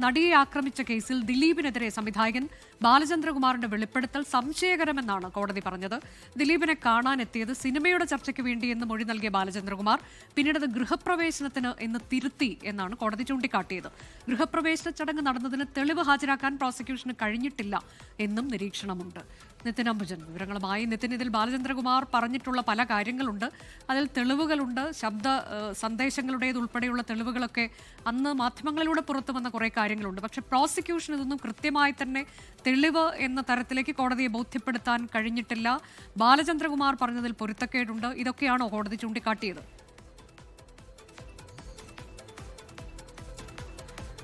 നടിയെ ആക്രമിച്ച കേസിൽ ദിലീപിനെതിരെ സംവിധായകൻ ബാലചന്ദ്രകുമാറിന്റെ വെളിപ്പെടുത്തൽ സംശയകരമെന്നാണ് കോടതി പറഞ്ഞത്. ദിലീപിനെ കാണാനെത്തിയത് സിനിമയുടെ ചർച്ചയ്ക്ക് വേണ്ടിയെന്ന് മൊഴി നൽകിയ ബാലചന്ദ്രകുമാർ പിന്നീട് അത് ഗൃഹപ്രവേശനത്തിന് എന്ന് തിരുത്തി എന്നാണ് കോടതി ചൂണ്ടിക്കാട്ടിയത്. ഗൃഹപ്രവേശന ചടങ്ങ് നടന്നതിന് തെളിവ് ഹാജരാക്കാൻ പ്രോസിക്യൂഷന് കഴിഞ്ഞിട്ടില്ല എന്നും നിരീക്ഷണമുണ്ട്. നിതിൻ അംബുജൻ വിവരങ്ങളുമായി. നിതിൻ, ഇതിൽ ബാലചന്ദ്രകുമാർ പറഞ്ഞിട്ടുള്ള പല കാര്യങ്ങളുണ്ട്, അതിൽ തെളിവുകളുണ്ട്, ശബ്ദ സന്ദേശങ്ങളുടേതുൾപ്പെടെയുള്ള തെളിവുകളൊക്കെ അന്ന് മാധ്യമങ്ങളിലൂടെ പുറത്തു വന്ന കുറേ കാര്യങ്ങളുണ്ട്. പക്ഷേ പ്രോസിക്യൂഷൻ ഇതൊന്നും കൃത്യമായി തന്നെ തെളിവ് എന്ന തരത്തിലേക്ക് കോടതിയെ ബോധ്യപ്പെടുത്താൻ കഴിഞ്ഞിട്ടില്ല. ബാലചന്ദ്രകുമാർ പറഞ്ഞതിൽ പൊരുത്തക്കേടുണ്ട്. ഇതൊക്കെയാണോ കോടതി ചൂണ്ടിക്കാട്ടിയത്?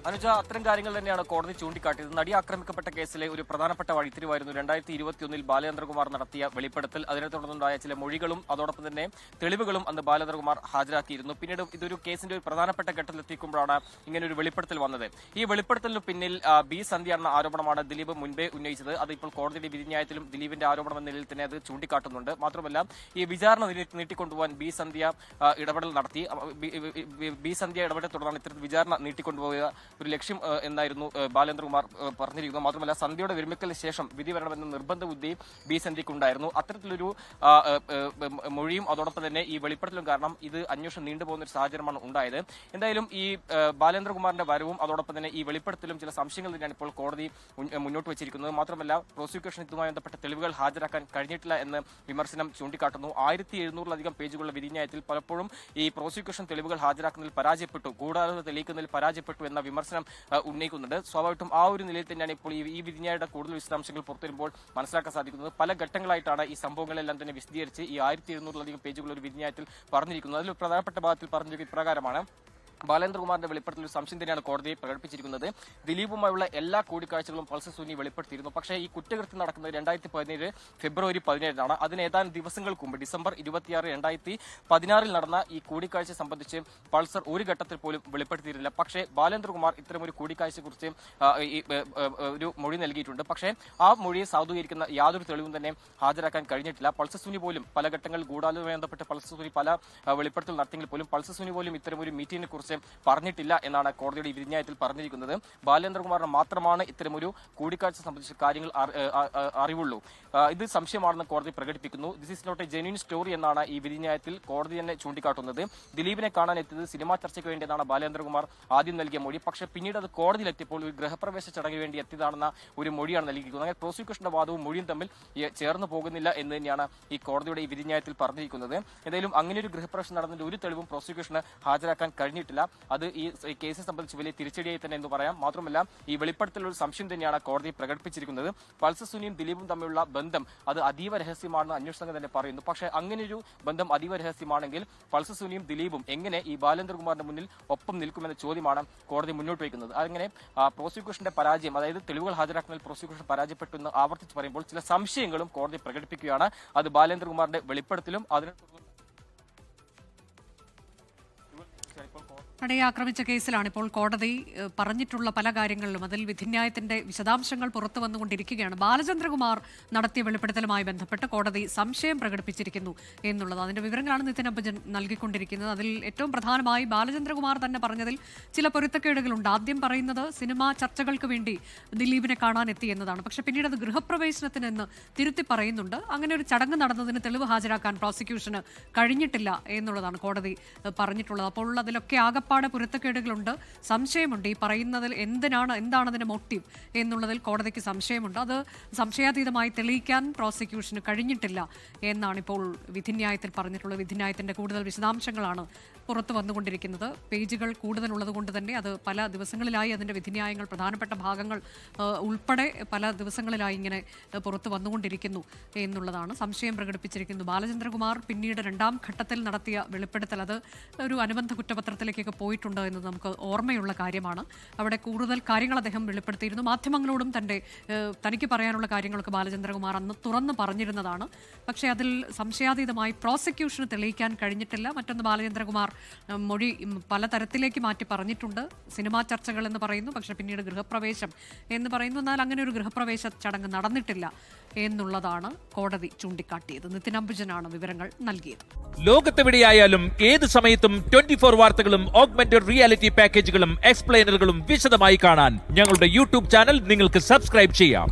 അനുജ, അത്തരം കാര്യങ്ങൾ തന്നെയാണ് കോടതി ചൂണ്ടിക്കാട്ടിയത്. നടി ആക്രമിക്കപ്പെട്ട കേസിലെ ഒരു പ്രധാനപ്പെട്ട വഴിത്തിരിവായിരുന്നു 2021 ബാലചന്ദ്രകുമാർ നടത്തിയ വെളിപ്പെടുത്തൽ. അതിനെ തുടർന്നുണ്ടായ ചില മൊഴികളും അതോടൊപ്പം തന്നെ തെളിവുകളും അന്ന് ബാലചന്ദ്രകുമാർ ഹാജരാക്കിയിരുന്നു. പിന്നീട് ഇതൊരു കേസിന്റെ ഒരു പ്രധാനപ്പെട്ട ഘട്ടത്തിലെത്തിക്കുമ്പോഴാണ് ഇങ്ങനെ ഒരു വെളിപ്പെടുത്തൽ വന്നത്. ഈ വെളിപ്പെടുത്തലിന് പിന്നിൽ ബി സന്ധ്യ എന്ന ആരോപണമാണ് ദിലീപ് മുൻപേ ഉന്നയിച്ചത്. അതിപ്പോൾ കോടതിയുടെ വിധിന്യായത്തിലും ദിലീപിന്റെ ആരോപണം എന്ന നിലയിൽ തന്നെ അത് ചൂണ്ടിക്കാട്ടുന്നുണ്ട്. മാത്രമല്ല, ഈ വിചാരണ നീട്ടിക്കൊണ്ടുപോകാൻ ബി സന്ധ്യ ഇടപെടൽ നടത്തി. ബി സന്ധ്യ ഇടപെടൽ തുടർന്നാണ് ഇത്തരത്തിൽ വിചാരണ നീട്ടിക്കൊണ്ടുപോവുക ഒരു ലക്ഷ്യം എന്നായിരുന്നു ബാലചന്ദ്രകുമാർ പറഞ്ഞിരിക്കുന്നത്. മാത്രമല്ല, സന്ധ്യയുടെ വിരമിക്കലിന് ശേഷം വിധി വരണമെന്ന നിർബന്ധ ബുദ്ധിയും ബി സന്ധ്യക്കുണ്ടായിരുന്നു. അത്തരത്തിലൊരു മൊഴിയും അതോടൊപ്പം തന്നെ ഈ വെളിപ്പെടുത്തലും കാരണം ഇത് അന്വേഷണം നീണ്ടുപോകുന്ന ഒരു സാഹചര്യമാണ് ഉണ്ടായത്. എന്തായാലും ഈ ബാലചന്ദ്രകുമാറിന്റെ വരവും അതോടൊപ്പം തന്നെ ഈ വെളിപ്പെടുത്തലും ചില സംശയങ്ങൾ തന്നെയാണ് ഇപ്പോൾ കോടതി മുന്നോട്ട് വെച്ചിരിക്കുന്നത്. മാത്രമല്ല, പ്രോസിക്യൂഷൻ ഇതുമായി ബന്ധപ്പെട്ട തെളിവുകൾ ഹാജരാക്കാൻ കഴിഞ്ഞിട്ടില്ല എന്ന് വിമർശനം ചൂണ്ടിക്കാട്ടുന്നു. 1700-ലധികം പേജുകളുള്ള വിധിന്യായത്തിൽ പലപ്പോഴും ഈ പ്രോസിക്യൂഷൻ തെളിവുകൾ ഹാജരാക്കുന്നതിൽ പരാജയപ്പെട്ടു, ഗൂഢാലോചന തെളിയിക്കുന്നതിൽ പരാജയപ്പെട്ടു എന്ന വിമർശനം ഉന്നയിക്കുന്നുണ്ട്. സ്വാഭാവികമായിട്ടും ആ ഒരു നിലയിൽ തന്നെയാണ് ഇപ്പോൾ ഈ വിധിന്യായയുടെ കൂടുതൽ വിശദാംശങ്ങൾ പുറത്തുവരുമ്പോൾ മനസ്സിലാക്കാൻ സാധിക്കുന്നത്. പല ഘട്ടങ്ങളായിട്ടാണ് ഈ സംഭവങ്ങളെല്ലാം തന്നെ വിശദീകരിച്ച് ഈ 1700-ലധികം പേജുകളുള്ള ഒരു വിധിന്യായത്തിൽ പറഞ്ഞിരിക്കുന്നത്. അതിൽ പ്രധാനപ്പെട്ട ഭാഗത്തിൽ പറഞ്ഞിരിക്കുന്നത് ഇപ്രകാരമാണ്: ബാലചന്ദ്രകുമാറിന്റെ വെളിപ്പെടുത്തൽ ഒരു സംശയം തന്നെയാണ് കോടതിയെ പ്രകടിപ്പിച്ചിരിക്കുന്നത്. ദിലീപുമായുള്ള എല്ലാ കൂടിക്കാഴ്ചകളും പൾസർ സുനി വെളിപ്പെടുത്തിയിരുന്നു. പക്ഷേ ഈ കുറ്റകൃത്യം നടക്കുന്നത് 2017 ഫെബ്രുവരി 17-നാണ്. അതിന് ഏതാനും ദിവസങ്ങൾക്ക് മുമ്പ് ഡിസംബർ 26, 2016 നടന്ന ഈ കൂടിക്കാഴ്ച സംബന്ധിച്ച് പൾസർ ഒരു ഘട്ടത്തിൽ പോലും വെളിപ്പെടുത്തിയിരുന്നില്ല. പക്ഷേ ബാലചന്ദ്രകുമാർ ഇത്തരം ഒരു കൂടിക്കാഴ്ചയെക്കുറിച്ച് ഒരു മൊഴി നൽകിയിട്ടുണ്ട്. പക്ഷേ ആ മൊഴിയെ സാധൂകരിക്കുന്ന യാതൊരു തെളിവും തന്നെ ഹാജരാക്കാൻ കഴിഞ്ഞിട്ടില്ല. പൾസർ സുനി പോലും പല ഘട്ടങ്ങളിൽ ഗൂഢാലോചനയുമായി ബന്ധപ്പെട്ട് പൾസർ സുനി പല വെളിപ്പെടുത്തൽ നടത്തിയെങ്കിൽ പോലും പൾസർ സുനി പോലും ഇത്തരം ഒരു മീറ്റിംഗിനെ കുറിച്ച് പറഞ്ഞിട്ടില്ല എന്നാണ് കോടതിയുടെ വിധിന്യായത്തിൽ പറഞ്ഞിരിക്കുന്നത്. ബാലചന്ദ്രകുമാറിന് മാത്രമാണ് ഇത്തരമൊരു കൂടിക്കാഴ്ച സംബന്ധിച്ച കാര്യങ്ങൾ അറിവുള്ളൂ. ഇത് സംശയമാണെന്ന് കോടതി പ്രകടിപ്പിക്കുന്നു. This is not a genuine story എന്നാണ് ഈ വിധിന്യായത്തിൽ കോടതി തന്നെ ചൂണ്ടിക്കാട്ടുന്നത്. ദിലീപിനെ കാണാൻ എത്തിയത് സിനിമാ ചർച്ചയ്ക്ക് വേണ്ടിയെന്നാണ് ബാലചന്ദ്രകുമാർ ആദ്യം നൽകിയ മൊഴി. പക്ഷേ പിന്നീട് അത് കോടതിയിലെത്തിയപ്പോൾ ഒരു ഗൃഹപ്രവേശ ചടങ്ങിന് വേണ്ടി എത്തിയതാണെന്ന ഒരു മൊഴിയാണ് നൽകിയിരിക്കുന്നത്. അങ്ങനെ പ്രോസിക്യൂഷന്റെ വാദവും മൊഴിയും തമ്മിൽ ചേർന്ന് പോകുന്നില്ല എന്ന് തന്നെയാണ് ഈ കോടതിയുടെ ഈ വിധിന്യായത്തിൽ പറഞ്ഞിരിക്കുന്നത്. എന്തായാലും അങ്ങനെ ഒരു ഗൃഹപ്രവേശനം നടന്നതിന്റെ ഒരു തെളിവും പ്രോസിക്യൂഷന് ഹാജരാക്കാൻ കഴിഞ്ഞിട്ടില്ല. അത് ഈ കേസിനെ സംബന്ധിച്ച് വലിയ തിരിച്ചടിയായി തന്നെ എന്ന് പറയാം. മാത്രമല്ല, ഈ വെളിപ്പെടുത്തലൊരു സംശയം തന്നെയാണ് കോടതി പ്രകടിപ്പിച്ചിരിക്കുന്നത്. പൾസർ സുനിയും ദിലീപും തമ്മിലുള്ള ബന്ധം അത് അതീവ രഹസ്യമാണെന്ന് അന്വേഷണ സംഘം തന്നെ പറയുന്നു. പക്ഷേ അങ്ങനെയൊരു ബന്ധം അതീവ രഹസ്യമാണെങ്കിൽ പൾസർ സുനിയും ദിലീപും എങ്ങനെ ഈ ബാലചന്ദ്രകുമാറിന്റെ മുന്നിൽ ഒപ്പം നിൽക്കുമെന്ന ചോദ്യമാണ് കോടതി മുന്നോട്ട് വയ്ക്കുന്നത്. അങ്ങനെ പ്രോസിക്യൂഷന്റെ പരാജയം, അതായത് തെളിവുകൾ ഹാജരാക്കുന്നതിൽ പ്രോസിക്യൂഷൻ പരാജയപ്പെട്ടു എന്ന് ആവർത്തിച്ച് പറയുമ്പോൾ ചില സംശയങ്ങളും കോടതി പ്രകടിപ്പിക്കുകയാണ്. അത് ബാലചന്ദ്രകുമാറിന്റെ വെളിപ്പെടുത്തലും അതിനെ നടിയെ ആക്രമിച്ച കേസിലാണ് ഇപ്പോൾ കോടതി പറഞ്ഞിട്ടുള്ള പല കാര്യങ്ങളിലും അതിൽ വിധിന്യായത്തിന്റെ വിശദാംശങ്ങൾ പുറത്തു വന്നുകൊണ്ടിരിക്കുകയാണ്. ബാലചന്ദ്രകുമാർ നടത്തിയ വെളിപ്പെടുത്തലുമായി ബന്ധപ്പെട്ട് കോടതി സംശയം പ്രകടിപ്പിച്ചിരിക്കുന്നു എന്നുള്ളത്. അതിന്റെ വിവരങ്ങളാണ് നിതിൻ അംബുജൻ നൽകിക്കൊണ്ടിരിക്കുന്നത്. അതിൽ ഏറ്റവും പ്രധാനമായി ബാലചന്ദ്രകുമാർ തന്നെ പറഞ്ഞതിൽ ചില പൊരുത്തക്കേടുകളുണ്ട്. ആദ്യം പറയുന്നത് സിനിമാ ചർച്ചകൾക്ക് വേണ്ടി ദിലീപിനെ കാണാനെത്തി എന്നതാണ്. പക്ഷെ പിന്നീട് അത് ഗൃഹപ്രവേശനത്തിന് എന്ന് തിരുത്തി പറയുന്നുണ്ട്. അങ്ങനെ ഒരു ചടങ്ങ് നടന്നതിന് തെളിവ് ഹാജരാക്കാൻ പ്രോസിക്യൂഷന് കഴിഞ്ഞിട്ടില്ല എന്നുള്ളതാണ് കോടതി പറഞ്ഞിട്ടുള്ളത്. അപ്പോൾ അതിലൊക്കെ ആകപ്പാടെ പൊരുത്തക്കേടുകളുണ്ട്, സംശയമുണ്ട്. ഈ പറയുന്നതിൽ എന്താണ് അതിന്റെ മോട്ടീവ് എന്നുള്ളതിൽ കോടതിക്ക് സംശയമുണ്ട്. അത് സംശയാതീതമായി തെളിയിക്കാൻ പ്രോസിക്യൂഷന് കഴിഞ്ഞിട്ടില്ല എന്നാണ് ഇപ്പോൾ വിധിന്യായത്തിൽ പറഞ്ഞിട്ടുള്ളത്. വിധിന്യായത്തിന്റെ കൂടുതൽ വിശദാംശങ്ങളാണ് പുറത്തു വന്നുകൊണ്ടിരിക്കുന്നത്. പേജുകൾ കൂടുതലുള്ളത് കൊണ്ട് തന്നെ അത് പല ദിവസങ്ങളിലായി അതിന്റെ വിധിന്യായങ്ങൾ പ്രധാനപ്പെട്ട ഭാഗങ്ങൾ ഉൾപ്പെടെ പല ദിവസങ്ങളിലായി ഇങ്ങനെ പുറത്തു വന്നുകൊണ്ടിരിക്കുന്നു എന്നുള്ളതാണ്. സംശയം പ്രകടിപ്പിച്ചിരിക്കുന്നു ബാലചന്ദ്രകുമാർ. പിന്നീട് രണ്ടാം ഘട്ടത്തിൽ നടത്തിയ വെളിപ്പെടുത്തൽ അത് ഒരു അനുബന്ധ കുറ്റപത്രത്തിലേക്കൊക്കെ പോയിട്ടുണ്ട് എന്നത് നമുക്ക് ഓർമ്മയുള്ള കാര്യമാണ്. അവിടെ കൂടുതൽ കാര്യങ്ങൾ അദ്ദേഹം വെളിപ്പെടുത്തിയിരുന്നു. മാധ്യമങ്ങളോടും തനിക്ക് പറയാനുള്ള കാര്യങ്ങളൊക്കെ ബാലചന്ദ്രകുമാർ അന്ന് തുറന്നു പറഞ്ഞിരുന്നതാണ്. പക്ഷേ അതിൽ സംശയാതീതമായി പ്രോസിക്യൂഷന് തെളിയിക്കാൻ കഴിഞ്ഞിട്ടില്ല. മറ്റൊന്ന്, ബാലചന്ദ്രകുമാർ മൊഴി പലതരത്തിലേക്ക് മാറ്റി പറഞ്ഞിട്ടുണ്ട്. സിനിമാ ചർച്ചകൾ എന്ന് പറയുന്നു, പക്ഷെ പിന്നീട് ഗൃഹപ്രവേശം എന്ന് പറയുന്നു. എന്നാൽ അങ്ങനെ ഒരു ഗൃഹപ്രവേശ ചടങ്ങ് നടന്നിട്ടില്ല എന്നുള്ളതാണ് കോടതി ചൂണ്ടിക്കാട്ടിയത്. നിതിൻ അംബുജനാണ് വിവരങ്ങൾ നൽകിയത്. ലോകത്തെവിടെയായാലും ഏത് സമയത്തും 24 വാർത്തകളും ഓഗ്മെന്റഡ് റിയാലിറ്റി പാക്കേജുകളും എക്സ്പ്ലെയിനറുകളും വിശദമായി കാണാൻ ഞങ്ങളുടെ യൂട്യൂബ് ചാനൽ നിങ്ങൾക്ക് സബ്സ്ക്രൈബ് ചെയ്യാം.